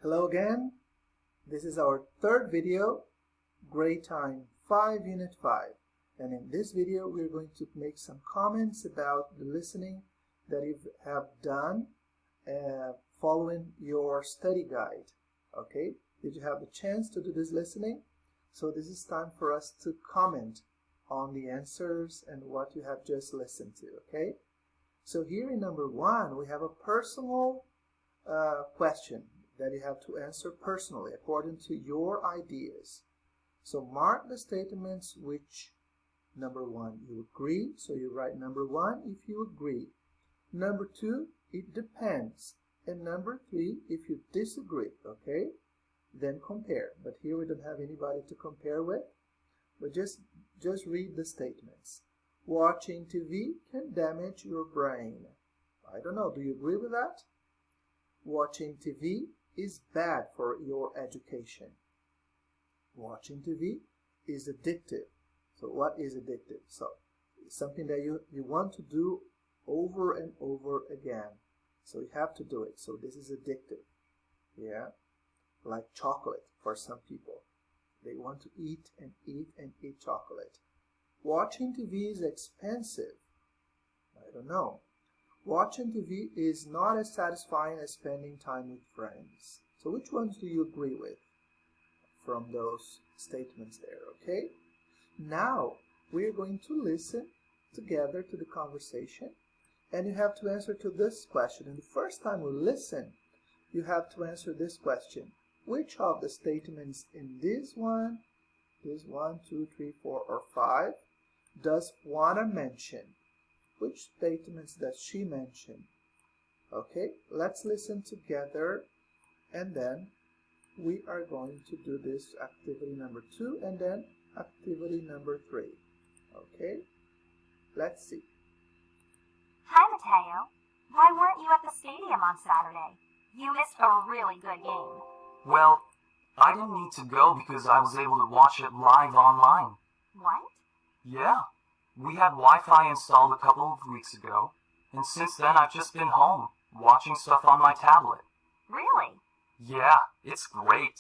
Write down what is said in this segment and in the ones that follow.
Hello again. This is our third video, Grade Time 5, Unit 5. And in this video, we're going to make some comments about the listening that you have done following your study guide. Okay? Did you have the chance to do this listening? So this is time for us to comment on the answers and what you have just listened to. Okay? So here in number 1, we have a personal question that you have to answer personally according to your ideas. So mark the statements which number 1 you agree. So you write number 1 if you agree. Number 2, it depends. And number 3, if you disagree. Okay? Then compare. But here we don't have anybody to compare with. But just read the statements. Watching TV can damage your brain. I don't know. Do you agree with that? Watching TV is bad for your education. Watching TV is addictive. So what is addictive? So it's something that you want to do over and over again. So you have to do it. So this is addictive. Yeah? Like chocolate for some people. They want to eat and eat and eat chocolate. Watching TV is expensive. I don't know. Watching TV is not as satisfying as spending time with friends. So which ones do you agree with from those statements there, okay? Now, we are going to listen together to the conversation, and you have to answer to this question. And the first time we listen, you have to answer this question. Which of the statements in this 1, 2, 3, 4, or 5, does Juana mention? Which statements does she mention? Okay, let's listen together, and then we are going to do this activity number 2 and then activity number 3. Okay, let's see. Hi, Mateo. Why weren't you at the stadium on Saturday? You missed a really good game. Well, I didn't need to go because I was able to watch it live online. What? Yeah. We had Wi-Fi installed a couple of weeks ago, and since then I've just been home, watching stuff on my tablet. Really? Yeah, it's great.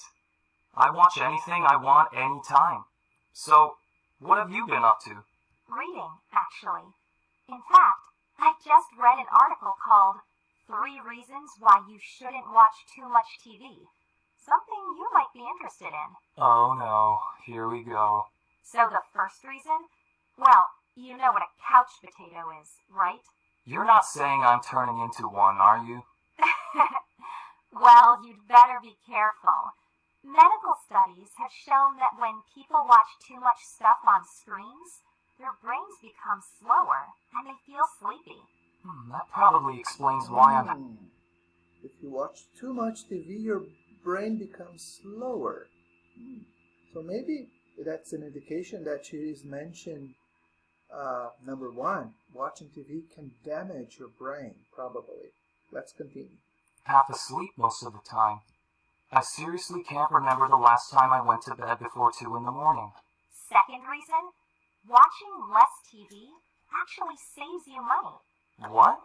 I watch anything I want anytime. So, what have you been up to? Reading, actually. In fact, I just read an article called 3 Reasons Why You Shouldn't Watch Too Much TV. Something you might be interested in. Oh no, here we go. So the first reason? Well, you know what a couch potato is, right? You're not saying I'm turning into one, are you? Well, you'd better be careful. Medical studies have shown that when people watch too much stuff on screens, their brains become slower and they feel sleepy. That probably explains why I'm... If you watch too much TV, your brain becomes slower. So maybe that's an indication that she is mentioned number 1, watching TV can damage your brain, probably. Let's continue. Half asleep most of the time. I seriously can't remember the last time I went to bed before 2 in the morning. Second reason, watching less TV actually saves you money. What?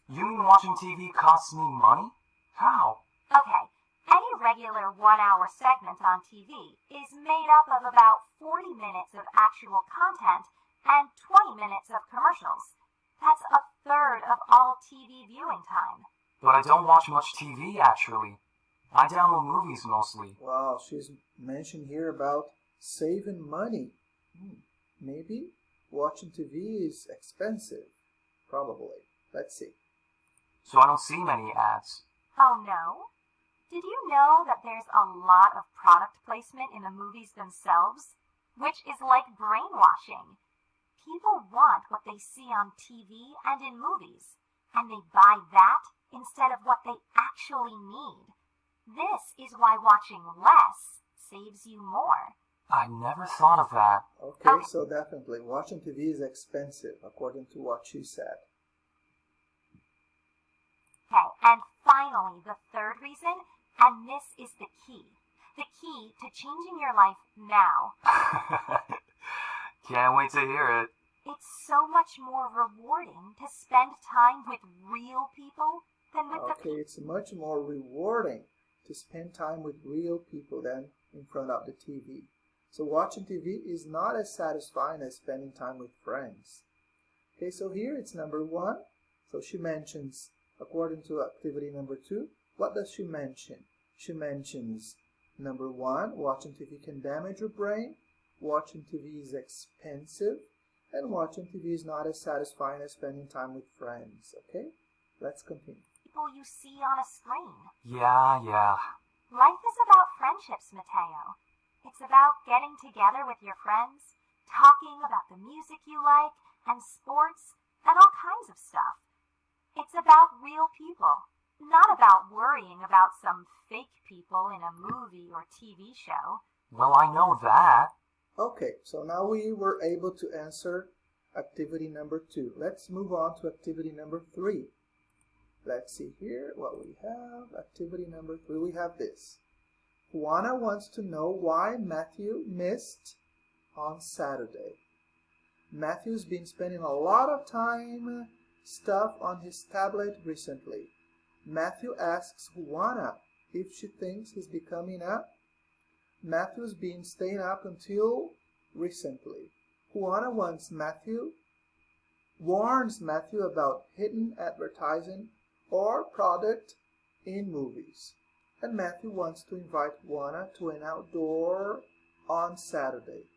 You mean watching TV costs me money? How? Okay, any regular 1-hour segment on TV is made up of about 40 minutes of actual content and 20 minutes of commercials. That's a third of all TV viewing time. But I don't watch much TV, actually. I download movies mostly. Wow, she's mentioned here about saving money. Maybe watching TV is expensive. Probably. Let's see. So I don't see many ads. Oh no? Did you know that there's a lot of product placement in the movies themselves? Which is like brainwashing. People want what they see on TV and in movies, and they buy that instead of what they actually need. This is why watching less saves you more. I never thought of that. Okay, so definitely, watching TV is expensive, according to what she said. Okay, and finally, the third reason, and this is the key to changing your life now. Can't wait to hear it. It's so much more rewarding to spend time with real people than with Okay, it's much more rewarding to spend time with real people than in front of the TV. So watching TV is not as satisfying as spending time with friends. Okay, so here it's number 1. So she mentions, according to activity number 2, what does she mention? She mentions number 1, watching TV can damage your brain, watching TV is expensive, and watching TV is not as satisfying as spending time with friends. Okay, let's continue. People you see on a screen. Yeah. Life is about friendships, Mateo. It's about getting together with your friends, talking about the music you like, and sports, and all kinds of stuff. It's about real people, not about worrying about some fake people in a movie or TV show. Well, I know that. Okay, so now we were able to answer activity number 2. Let's move on to activity number 3. Let's see here what we have. Activity number 3, we have this. Juana wants to know why Matthew missed on Saturday. Matthew's been spending a lot of time stuff on his tablet recently. Matthew asks Juana if she thinks he's becoming a... Matthew's been staying up until recently. Juana warns Matthew about hidden advertising or product in movies. And Matthew wants to invite Juana to an outdoor on Saturday.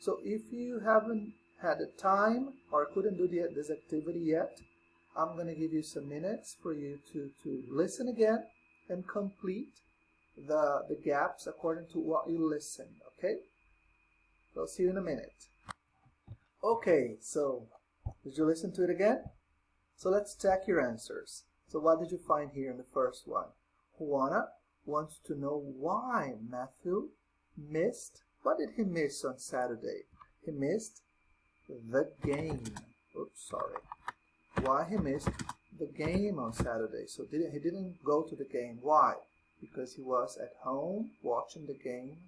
So if you haven't had the time or couldn't do this activity yet, I'm going to give you some minutes for you to listen again and complete the gaps according to what you listen, okay? So I'll see you in a minute. Okay, so did you listen to it again? So let's check your answers. So what did you find here in the first one? Juana wants to know why Matthew missed. What did he miss on Saturday? He missed the game. Oops, sorry. Why he missed the game on Saturday. So he didn't go to the game. Why? Because he was at home watching the game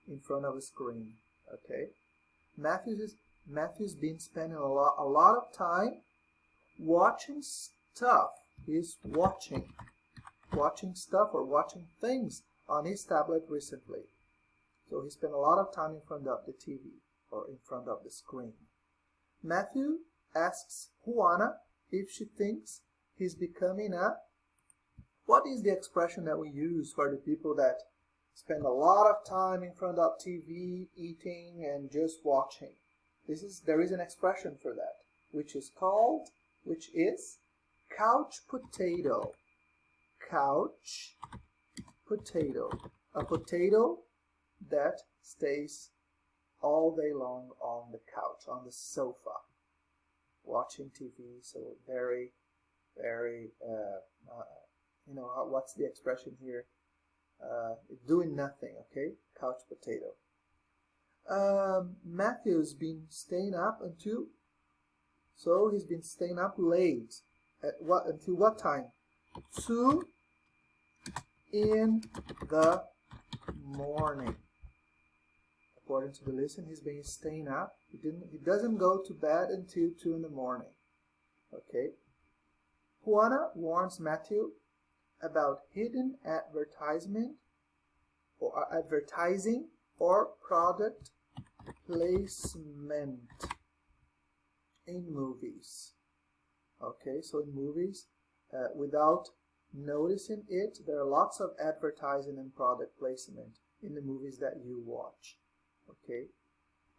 in front of a screen. Okay. Matthew's been spending a lot of time watching stuff. He's watching stuff or watching things on his tablet recently. So he spent a lot of time in front of the TV or in front of the screen. Matthew asks Juana if she thinks he's becoming a... What is the expression that we use for the people that spend a lot of time in front of TV, eating, and just watching? There is an expression for that, which is couch potato. Couch potato. A potato that stays all day long on the couch, on the sofa, watching TV. So very, what's the expression here? Doing nothing, okay? Couch potato. Matthew's been staying up until... So he's been staying up late. Until what time? 2 in the morning. According to the lesson, he's been staying up. He doesn't go to bed until 2 in the morning. Okay. Juana warns Matthew about hidden advertising or product placement in movies. Okay, so in movies, without noticing it, there are lots of advertising and product placement in the movies that you watch. Okay,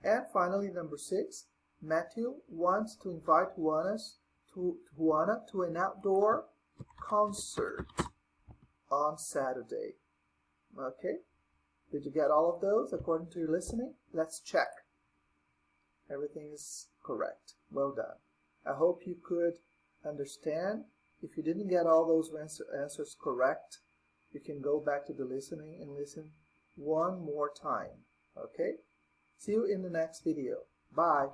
and finally, number 6, Matthew wants to invite Juana to an outdoor concert on Saturday. Okay, did you get all of those according to your listening? Let's check. Everything is correct. Well done. I hope you could understand. If you didn't get all those answers correct, you can go back to the listening and listen one more time. Okay? See you in the next video. Bye.